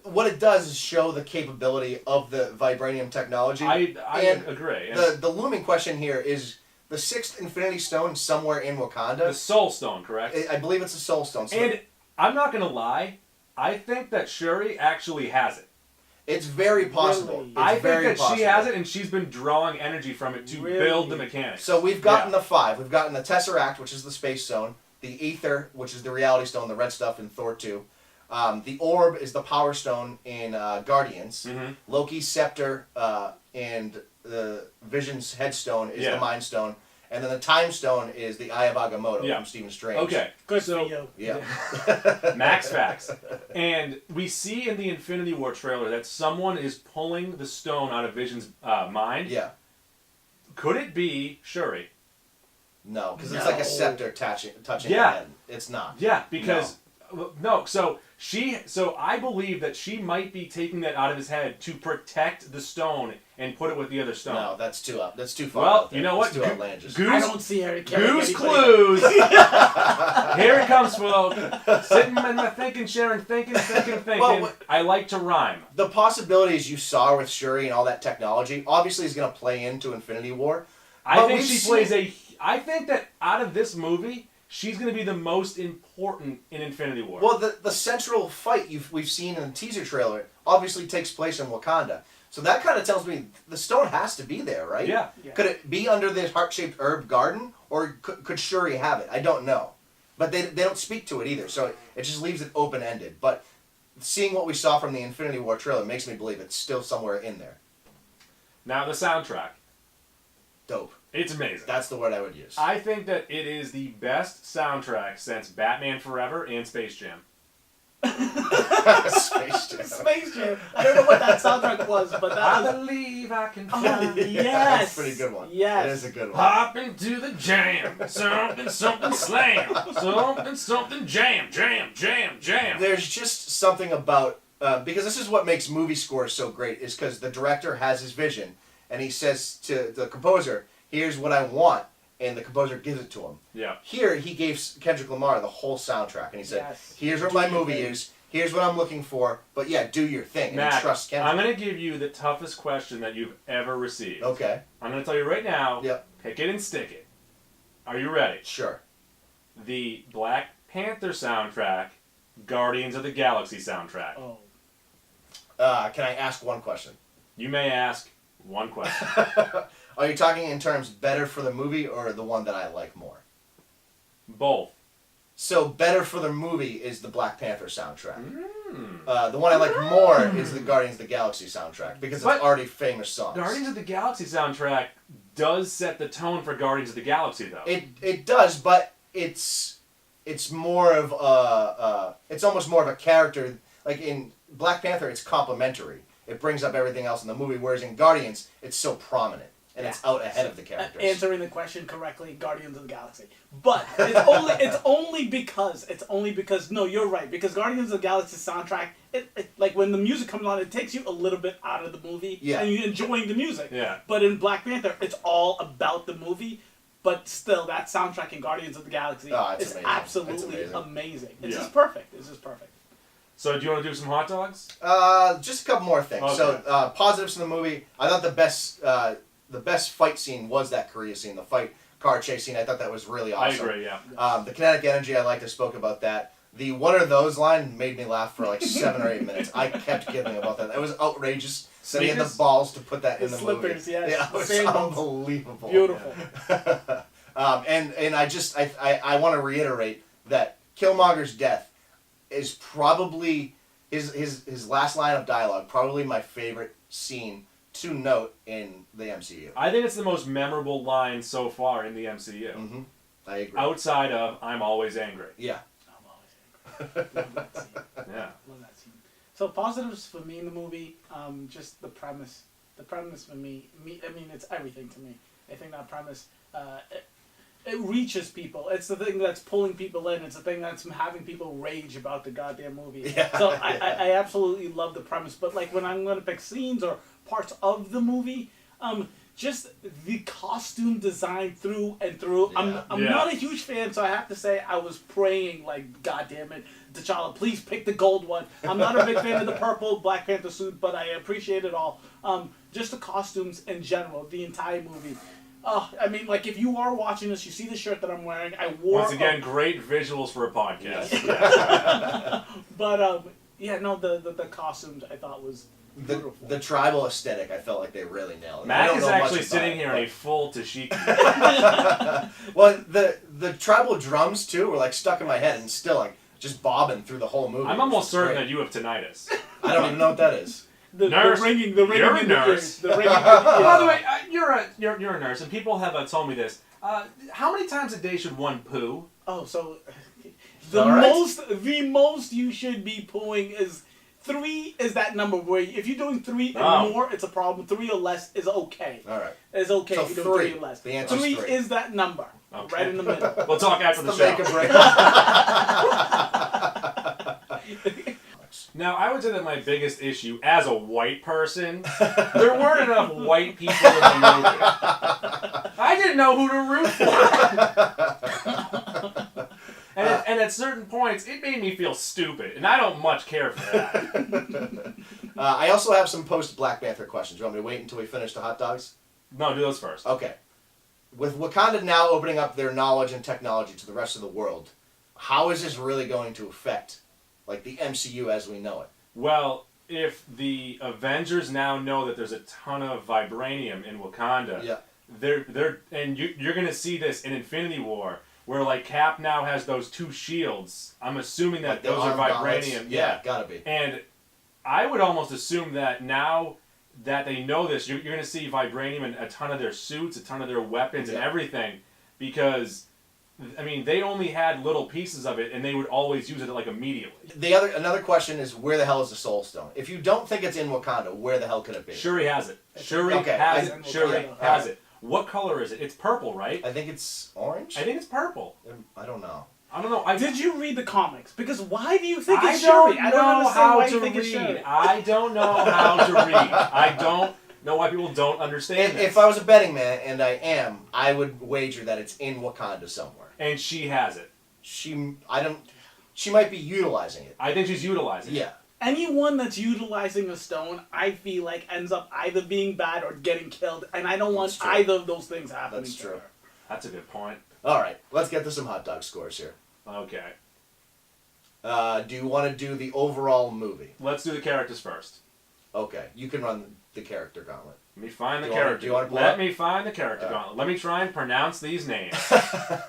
what it does is show the capability of the vibranium technology. I agree. The looming question here is the 6th Infinity Stone somewhere in Wakanda. The Soul Stone, correct? I believe it's the Soul Stone. So and I'm not gonna lie, I think that Shuri actually has it. It's very possible. Really? I think that she has it, and she's been drawing energy from it to build the mechanics. So we've gotten the 5. We've gotten the Tesseract, which is the Space Stone. The Aether, which is the Reality Stone, the red stuff in Thor 2. The Orb is the Power Stone in Guardians. Mm-hmm. Loki's Scepter and the Vision's Headstone is the Mind Stone. And then the Time Stone is the Eye of Agamotto from Stephen Strange. Okay. Good for you. Yeah. Max facts. And we see in the Infinity War trailer that someone is pulling the stone out of Vision's mind. Yeah. Could it be Shuri? No, because it's like a scepter touching the head. It's not. Yeah, because No, so I believe that she might be taking that out of his head to protect the stone and put it with the other stone. No, that's too up. That's too far. Well, out there. you know what? That's too outlandish. I don't see Eric killing Goose anybody. clues. Here it comes, folks. Sitting in my thinking, Sharon, thinking. Well, I like to rhyme. The possibilities you saw with Shuri and all that technology obviously is going to play into Infinity War. I think she plays I think that out of this movie, she's going to be the most important in Infinity War. Well, the central fight we've seen in the teaser trailer obviously takes place in Wakanda. So that kind of tells me the stone has to be there, right? Yeah. Could it be under this heart-shaped herb garden, or could Shuri have it? I don't know. But they don't speak to it either, so it just leaves it open-ended. But seeing what we saw from the Infinity War trailer makes me believe it's still somewhere in there. Now the soundtrack. Dope. It's amazing. That's the word I would use. I think that it is the best soundtrack since Batman Forever and Space Jam. Space Jam. Space Jam. I don't know what that soundtrack was, but that I was... believe I can fly. Oh, yes. That's a pretty good one. Yes. It is a good one. Hop into the jam. Something slam. Something jam. There's just something about because this is what makes movie scores so great, is because the director has his vision and he says to the composer, "Here's what I want," and the composer gives it to him. Yeah. Here he gave Kendrick Lamar the whole soundtrack, and he said, Yes. "Here's what my movie is. Here's what I'm looking for. But yeah, do your thing." And Matt, trust Kendrick. I'm going to give you the toughest question that you've ever received. Okay. I'm going to tell you right now. Yep. Pick it and stick it. Are you ready? Sure. The Black Panther soundtrack, Guardians of the Galaxy soundtrack. Oh. Can I ask one question? You may ask one question. Are you talking in terms better for the movie or the one that I like more? Both. So better for the movie is the Black Panther soundtrack. The one I like more is the Guardians of the Galaxy soundtrack because it's already famous songs. Guardians of the Galaxy soundtrack does set the tone for Guardians of the Galaxy, though. It does, but it's more of it's almost more of a character. Like in Black Panther, it's complementary. It brings up everything else in the movie, whereas in Guardians, it's so prominent and it's out ahead of the characters. Answering the question correctly, Guardians of the Galaxy. But it's only because no, you're right, because Guardians of the Galaxy soundtrack, it like when the music comes on, it takes you a little bit out of the movie, and you're enjoying the music. Yeah. But in Black Panther, it's all about the movie. But still, that soundtrack in Guardians of the Galaxy is amazing. absolutely amazing. It's Yeah. just perfect. It's just perfect. So do you want to do some hot dogs? Just a couple more things. Okay. So positives in the movie. I thought the best fight scene was that Korea scene, the fight car chase scene. I thought that was really awesome. I agree, yeah. The kinetic energy, I liked. I spoke about that. The "what are those" line made me laugh for like 7 or 8 minutes. I kept giggling about that. That was outrageous. That he had the balls to put that in the slippers, movie. yes. Yeah, it was Sandals. unbelievable. Beautiful. And I want to reiterate that Killmonger's death is probably his last line of dialogue, probably my favorite scene to note in the MCU. I think it's the most memorable line so far in the MCU. Mm-hmm. I agree. Outside of "I'm always angry." Yeah. I'm always angry. Love that scene. Yeah. Love that scene. So positives for me in the movie, just the premise. The premise for me, I mean, it's everything to me. I think that premise, it reaches people. It's the thing that's pulling people in. It's the thing that's having people rage about the goddamn movie. Yeah. So I absolutely love the premise. But like when I'm going to pick scenes or parts of the movie, just the costume design through and through. Yeah. I'm not a huge fan, so I have to say I was praying like, God damn it, T'Challa, please pick the gold one. I'm not a big fan of the purple Black Panther suit, but I appreciate it all. Just the costumes in general, the entire movie. I mean, like, if you are watching this, you see the shirt that I'm wearing. I wore... Once again, great visuals for a podcast. But, the costumes I thought was beautiful. The tribal aesthetic, I felt like they really nailed it. Matt is actually sitting here in a full tashiki. Well, the tribal drums, too, were, like, stuck in my head and still, like, just bobbing through the whole movie. I'm almost certain great. that you have tinnitus. I don't even know what that is. The ringing You're a in the nurse. ears. The ringing in the ears. By the way, you're a nurse, and people have told me this. How many times a day should one poo? Oh, so the most you should be pooing is 3 is that number where if you're doing 3 or more, it's a problem. 3 or less is okay. All right. It's okay So if you're doing 3 3. or less. The answer's 3 3. is that number. Okay. Right in the middle. We'll talk after the The show. make or break. Now, I would say that my biggest issue, as a white person, there weren't enough white people in the movie. I didn't know who to root for. And at certain points, it made me feel stupid, and I don't much care for that. I also have some post-Black Panther questions. You want me to wait until we finish the hot dogs? No, do those first. Okay. With Wakanda now opening up their knowledge and technology to the rest of the world, how is this really going to affect, like, the MCU as we know it? Well, if the Avengers now know that there's a ton of vibranium in Wakanda, Yeah. you're going to see this in Infinity War, where, like, Cap now has those 2 shields. I'm assuming that Like the those are arm gauntlets? vibranium. Yeah, gotta be. And I would almost assume that now that they know this, you're going to see vibranium in a ton of their suits, a ton of their weapons, and everything, because, I mean, they only had little pieces of it, and they would always use it, like, immediately. Another question is, where the hell is the Soul Stone? If you don't think it's in Wakanda, where the hell could it be? Shuri has it. Shuri Okay, has it. Shuri yeah, has it. What color is it? It's purple, right? I think it's orange? I think it's purple. I don't know. I don't know. Did you read the comics? Because why do you think I it's don't Shuri? I don't know understand how why to you think it's read. Shuri. I don't know how to read. I don't know why people don't understand this. If I was a betting man, and I am, I would wager that it's in Wakanda somewhere. And she has it. She might be utilizing it. I think she's utilizing it. Yeah. Anyone that's utilizing a stone, I feel like ends up either being bad or getting killed, and I don't want either of those things happening. That's true. That's a good point. All right, let's get to some hot dog scores here. Okay. Do you want to do the overall movie? Let's do the characters first. Okay, you can run the character gauntlet. Let me find the Do you wanna- character. do you wanna blow Let up? me find the character gauntlet. Let me try and pronounce these names.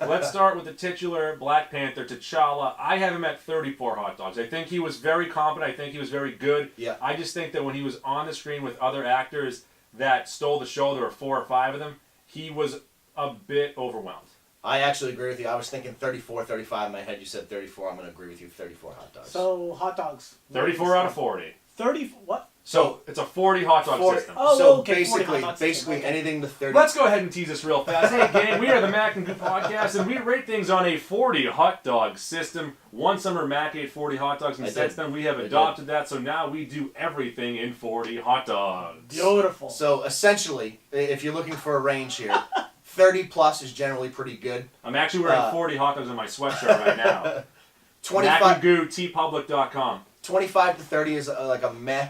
Let's start with the titular Black Panther, T'Challa. I have him at 34 hot dogs. I think he was very competent. I think he was very good. Yeah. I just think that when he was on the screen with other actors that stole the show, there were 4 or 5 of them, he was a bit overwhelmed. I actually agree with you. I was thinking 34, 35 in my head. You said 34. I'm going to agree with you. 34 hot dogs. So, hot dogs. 34 out of 40. 30, what? So it's a 40 hot dog 40. system. Oh, So okay, 40 hot dogs basically system, okay. anything to 30. Let's go ahead and tease this real fast. Hey, gang, we are the Mac and Goo Podcast, and we rate things on a 40 hot dog system. One summer, Mac ate 40 hot dogs, and since then we have adopted that, so now we do everything in 40 hot dogs. Beautiful. So essentially, if you're looking for a range here, 30 plus is generally pretty good. I'm actually wearing 40 hot dogs in my sweatshirt right now. 25, MacandGoo.tpublic.com. 25 to 30 is like a meh.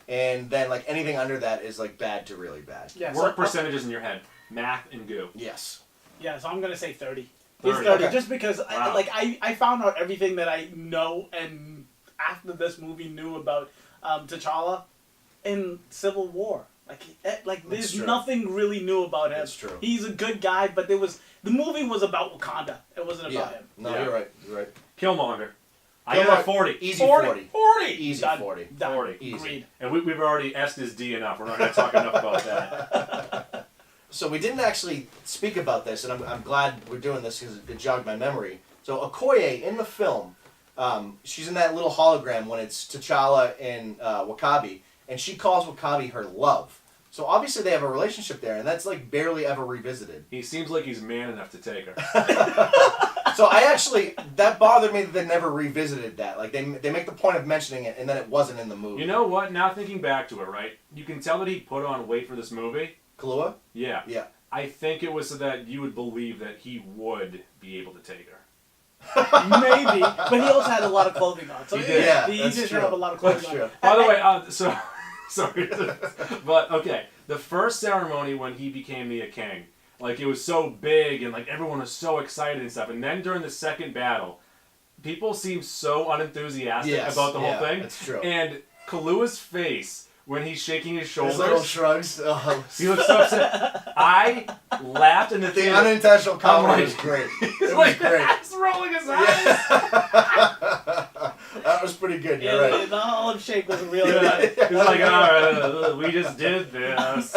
And then like anything under that is like bad to really bad. Yeah, Work percentages in your head. Math and goo. Yes. Yeah, so I'm going to say 30. 30. He's 30, Okay. just because Wow. I found out everything that I know and after this movie knew about T'Challa in Civil War. Like there's true. nothing really new about him. That's true. He's a good guy, but the movie was about Wakanda. It wasn't about him. No, Yeah. you're right. You're right. Killmonger. I give it 40. Easy 40. 40. 40. Easy Done. 40. Done. 40. Easy. Agreed. And we've already S'd his D enough. We're not going to talk enough about that. So we didn't actually speak about this, and I'm glad we're doing this because it jogged my memory. So Okoye in the film, she's in that little hologram when it's T'Challa and Wakabi, and she calls Wakabi her love. So obviously they have a relationship there, and that's like barely ever revisited. He seems like he's man enough to take her. So that bothered me that they never revisited that. Like they make the point of mentioning it, and then it wasn't in the movie. You know what? Now thinking back to it, right? You can tell that he put on weight for this movie. Kahlua? Yeah. Yeah. I think it was so that you would believe that he would be able to take her. Maybe, but he also had a lot of clothing on. So He did. Yeah, he that's just true. have a lot of clothing That's on. true. By the way, sorry, but okay, the first ceremony when he became the king, like it was so big and like everyone was so excited and stuff, and then during the second battle, people seemed so unenthusiastic about the whole thing. That's true. And Kaluuya's face when he's shaking his His shoulders, little shrugs. he looks so upset. I laughed in the The theater. unintentional comedy like- was great. He's It was like great. this, rolling his eyes. That was pretty good. You're Yeah, right. the olive shake was really Yeah. good. He's like, all right, we just did this.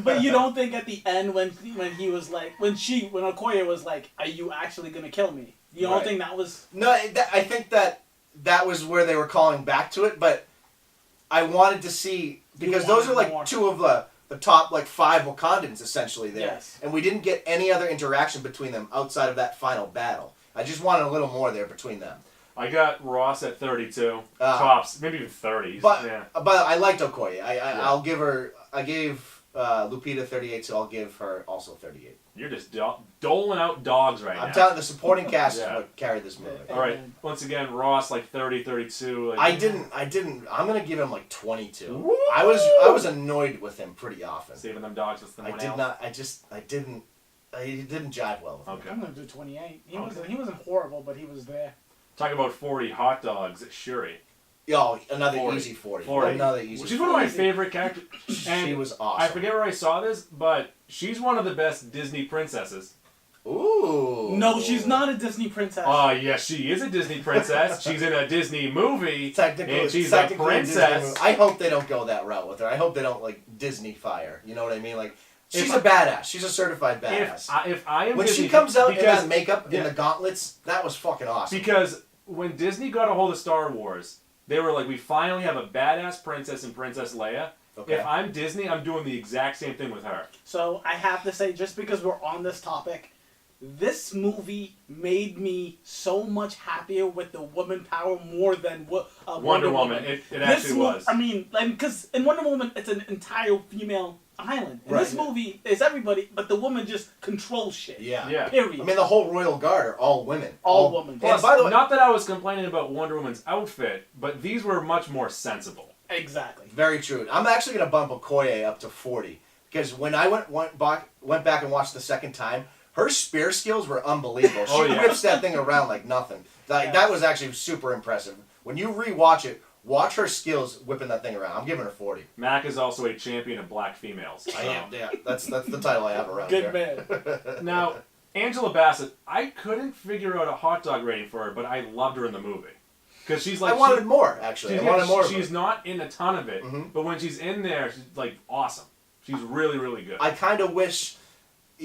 But you don't think at the end when he was like when Okoye was like, "Are you actually gonna kill me?" You don't Right. think that was? No, I think that was where they were calling back to it, but I wanted to see because those are like more. two of the top like 5 Wakandans essentially there, Yes. and we didn't get any other interaction between them outside of that final battle. I just wanted a little more there between them. I got Ross at 32. Tops, maybe even 30s. But yeah. but I liked Okoye. I'll give her. I gave Lupita 38, so I'll give her also 38. You're just doling out dogs right now. I'm telling the supporting cast is what carried this movie. All right. Once again, Ross like 30, 32. Like, I didn't. I'm gonna give him like 22. Woo! I was annoyed with him pretty often. Saving them dogs with the I did not. I didn't. He didn't jive well with me. Okay. I'm gonna do 28. He wasn't horrible, but he was there. Talk about 40 hot dogs at Shuri. Yo, another 40. easy 40. 40. Another easy. She's one of my favorite characters. And she was awesome. I forget where I saw this, but she's one of the best Disney princesses. Ooh. No, she's not a Disney princess. Yes, she is a Disney princess. She's in a Disney movie. Technically, and she's a princess. I hope they don't go that route with her. I hope they don't like Disney fire. You know what I mean? Like she's a badass. She's a certified badass. If I am when Disney, she comes out in because, that makeup and the gauntlets, that was fucking awesome. Because when Disney got a hold of Star Wars, they were like, we finally have a badass princess in Princess Leia. Okay. If I'm Disney, I'm doing the exact same thing with her. So I have to say, just because we're on this topic, this movie made me so much happier with the woman power more than Wonder Woman. It actually was. I mean, because in Wonder Woman, it's an entire female island. In this movie, it's everybody, but the woman just controls shit. Yeah. Period. I mean, the whole royal guard are all women. All women. Plus, by the way, not that I was complaining about Wonder Woman's outfit, but these were much more sensible. Exactly. Very true. I'm actually going to bump Okoye up to 40 because when I went back and watched the second time, her spear skills were unbelievable. She whips that thing around like nothing. That was actually super impressive. When you rewatch it, watch her skills whipping that thing around. I'm giving her 40. Mac is also a champion of black females. I am. Yeah, that's the title I have around here. Good man. Now, Angela Bassett, I couldn't figure out a hot dog rating for her, but I loved her in the movie. Because she's like, I wanted more, actually. I wanted more. She's not in a ton of it, but when she's in there, she's like awesome. She's really, really good. I kind of wish,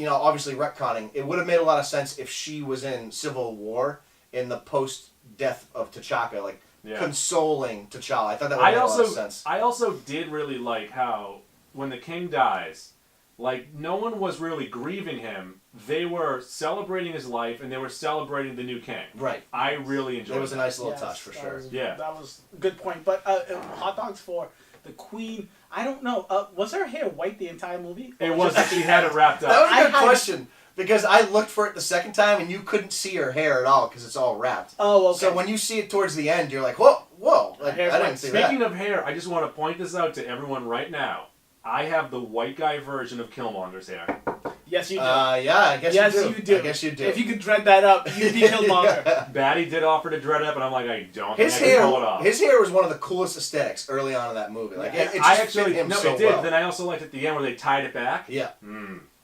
obviously retconning, it would have made a lot of sense if she was in Civil War in the post-death of T'Chaka, like consoling T'Challa. I thought that would make a lot of sense. I also did really like how when the king dies, like no one was really grieving him. They were celebrating his life and they were celebrating the new king. Right. I really enjoyed it. It was a nice little touch for sure. That was a good point. But hot dogs for the queen, I don't know. Was her hair white the entire movie? It was. She had it wrapped up. That was a good question. Because I looked for it the second time and you couldn't see her hair at all because it's all wrapped. Oh, okay. So when you see it towards the end, you're like, whoa. Like, I didn't see that. Speaking of hair, I just want to point this out to everyone right now. I have the white guy version of Killmonger's hair. Yes, you do. Yeah, I guess you do. I guess you do. If you could dread that up, you'd be Killmonger. Batty did offer to dread it up, and I'm like, I don't his think I hair, can pull it off. His hair was one of the coolest aesthetics early on in that movie. Like, it just I actually, fit him no, so it did. well. Then I also liked at the end where they tied it back. Yeah.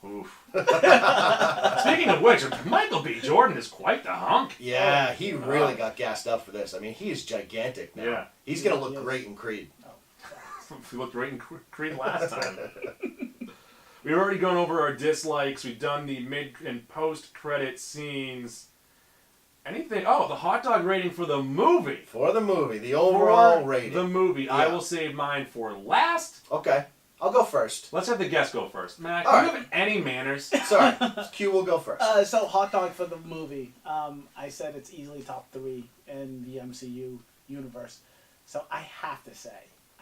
Oof. Speaking of which, Michael B. Jordan is quite the hunk. Yeah, he really got gassed up for this. I mean, he is gigantic now. Yeah. He's going to look great in Creed. He looked great in Creed last time. We've already gone over our dislikes. We've done the mid and post-credit scenes. Anything? Oh, the hot dog rating for the movie. For the movie, the overall rating. The movie. Yeah. I will save mine for last. Okay. I'll go first. Let's have the guest go first. Mac, do you have any manners? Sorry. Q will go first. So, hot dog for the movie. I said it's easily top 3 in the MCU universe. So, I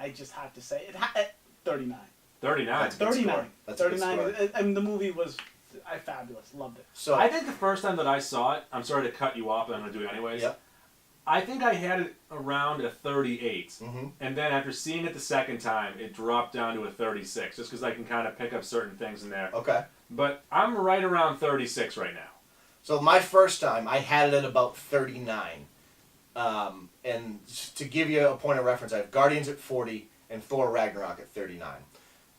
just have to say, 39. 39. 39. That's 39. And the movie was fabulous. Loved it. So I think the first time that I saw it, I'm sorry to cut you off, but I'm going to do it anyways. Yep. I think I had it around a 38. And then after seeing it the second time, it dropped down to a 36, just because I can kind of pick up certain things in there. Okay. But I'm right around 36 right now. So my first time, I had it at about 39. And to give you a point of reference, I have Guardians at 40 and Thor Ragnarok at 39.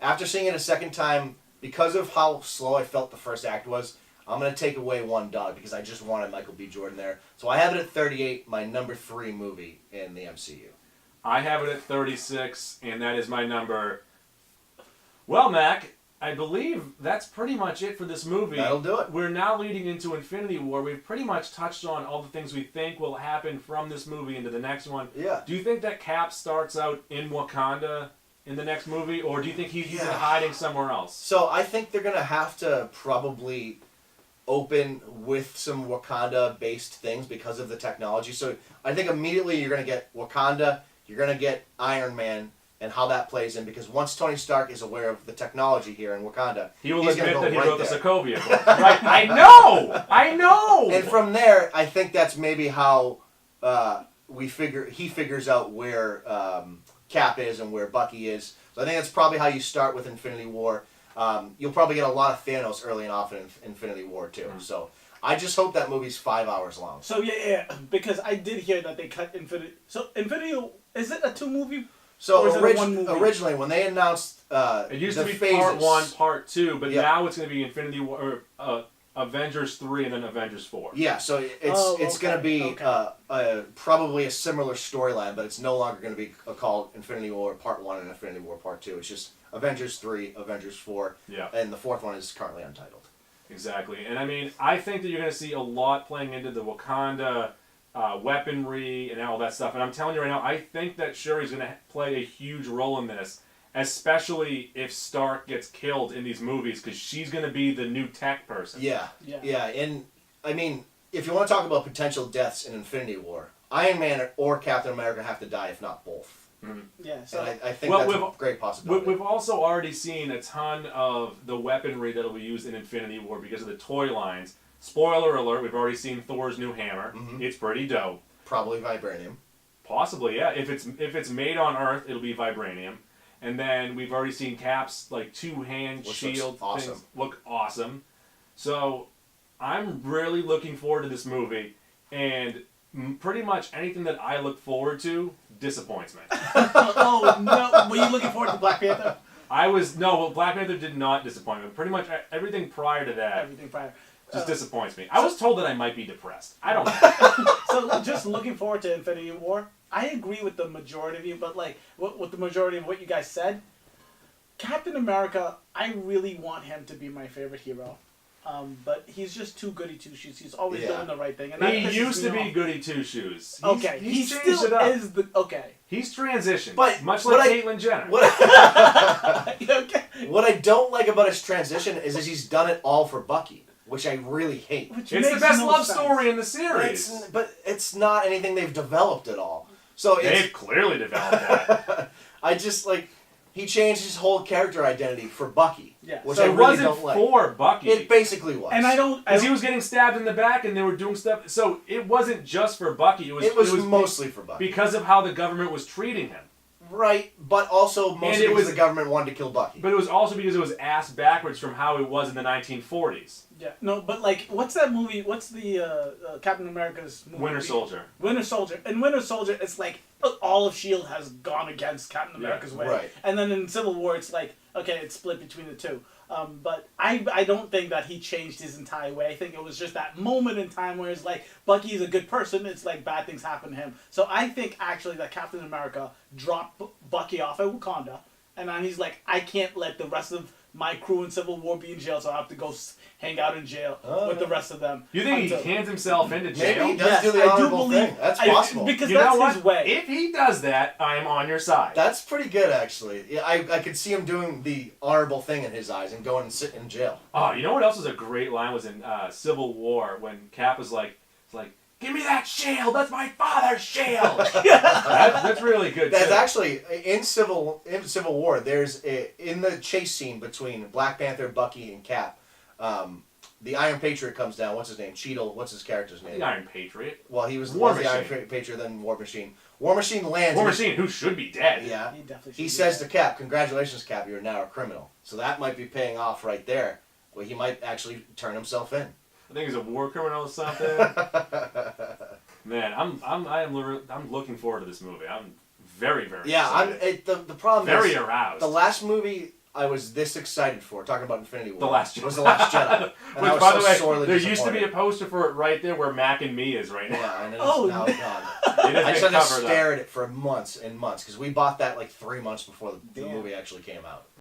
After seeing it a second time, because of how slow I felt the first act was, I'm going to take away one dog because I just wanted Michael B. Jordan there. So I have it at 38, my number 3 movie in the MCU. I have it at 36, and that is my number. Well, Mac, I believe that's pretty much it for this movie. That'll do it. We're now leading into Infinity War. We've pretty much touched on all the things we think will happen from this movie into the next one. Yeah. Do you think that Cap starts out in Wakanda in the next movie, or do you think he's in hiding somewhere else? So I think they're going to have to probably open with some Wakanda-based things because of the technology. So I think immediately you're going to get Wakanda, you're going to get Iron Man, and how that plays in, because once Tony Stark is aware of the technology here in Wakanda, he will he's admit gonna go that he right wrote there. the Sokovia book. Right? I know! And from there, I think that's maybe how he figures out where Cap is and where Bucky is. So I think that's probably how you start with Infinity War. You'll probably get a lot of Thanos early and often in Infinity War too. So I just hope that movie's 5 hours long. So yeah, because I did hear that they cut Infinity. So Infinity, is it a 2-movie? So or is it a 1 movie? originally, when they announced it used the to be phases, part 1, part 2, but Yeah. now it's going to be Infinity War, Avengers 3, and then Avengers 4. Yeah, so it's going to be probably a similar storyline, but it's no longer going to be called Infinity War Part 1 and Infinity War Part 2. It's just Avengers 3, Avengers 4, and the 4th one is currently untitled. Exactly. And I mean, I think that you're going to see a lot playing into the Wakanda weaponry and all that stuff. And I'm telling you right now, I think that Shuri's going to play a huge role in this, especially if Stark gets killed in these movies, because she's going to be the new tech person. Yeah. And I mean, if you want to talk about potential deaths in Infinity War, Iron Man or Captain America have to die, if not both. Yeah, so and I think that's a great possibility. We've also already seen a ton of the weaponry that'll be used in Infinity War because of the toy lines. Spoiler alert, we've already seen Thor's new hammer. It's pretty dope. Probably vibranium. Possibly, yeah. If it's made on Earth, it'll be vibranium. And then we've already seen Cap's like 2-hand shield things look awesome. So I'm really looking forward to this movie, and pretty much anything that I look forward to disappoints me. Oh no! Were you looking forward to Black Panther? Black Panther did not disappoint me. Pretty much everything prior to that. Just disappoints me. I was told that I might be depressed. I don't know. So just looking forward to Infinity War. I agree with the majority of you, but like with the majority of what you guys said, Captain America, I really want him to be my favorite hero. But he's just too goody two shoes. He's always doing the right thing. And he used to be goody two shoes. He still still is the He's transitioned, but much like Caitlyn Jenner. What I don't like about his transition is that he's done it all for Bucky, which I really hate. It's the best love story in the series. But it's not anything they've developed at all. So they've clearly developed that. I just he changed his whole character identity for Bucky. Yeah. Which So I it really wasn't don't like. for Bucky. It basically was. And I don't... Because he was getting stabbed in the back and they were doing stuff. So it wasn't just for Bucky. It was mostly for Bucky. Because of how the government was treating him. Right, but also mostly because the government wanted to kill Bucky. But it was also because it was ass backwards from how it was in the 1940s. Yeah, no, but what's that movie? What's the Captain America's movie? Winter Soldier. Winter Soldier. In Winter Soldier, it's like all of S.H.I.E.L.D. has gone against Captain America's way. Right. And then in Civil War, it's like, okay, it's split between the two. But I don't think that he changed his entire way. I think it was just that moment in time where it's like, Bucky's a good person, it's like bad things happen to him. So I think actually that Captain America dropped Bucky off at Wakanda, and then he's like, I can't let the rest of my crew in Civil War be in jail, so I have to go hang out in jail with the rest of them. You think he hands himself into jail? Maybe he does do the honorable thing. That's possible. Because you know that's his way. If he does that, I'm on your side. That's pretty good, actually. Yeah, I could see him doing the honorable thing in his eyes and going and sitting in jail. Oh, you know what else was a great line was in Civil War when Cap was like, give me that shield. That's my father's shield. That's really good. That's too. actually in Civil War. There's in the chase scene between Black Panther, Bucky, and Cap. The Iron Patriot comes down. What's his name? Cheadle. What's his character's name? The Iron Patriot. Well, he was War the Iron Patriot, then War Machine. War Machine lands. War Machine, who should be dead. Yeah. He definitely should He be says dead. to Cap, "Congratulations, Cap. You are now a criminal." So that might be paying off right there. Well, he might actually turn himself in. I think he's a war criminal or something. Man, I'm looking forward to this movie. I'm very, very excited. The problem very is aroused. the last movie I was this excited for, talking about Infinity War, The Last Jedi. was The Last Jedi. And Which, I was by so the way, sorely there used to be a disappointed. poster for it right there where Mac and Me is right now. Yeah, and it's Oh, now no. gone. It has I been just had to covered stare up. at it for months and months because we bought that like 3 months before the Damn. movie actually came out.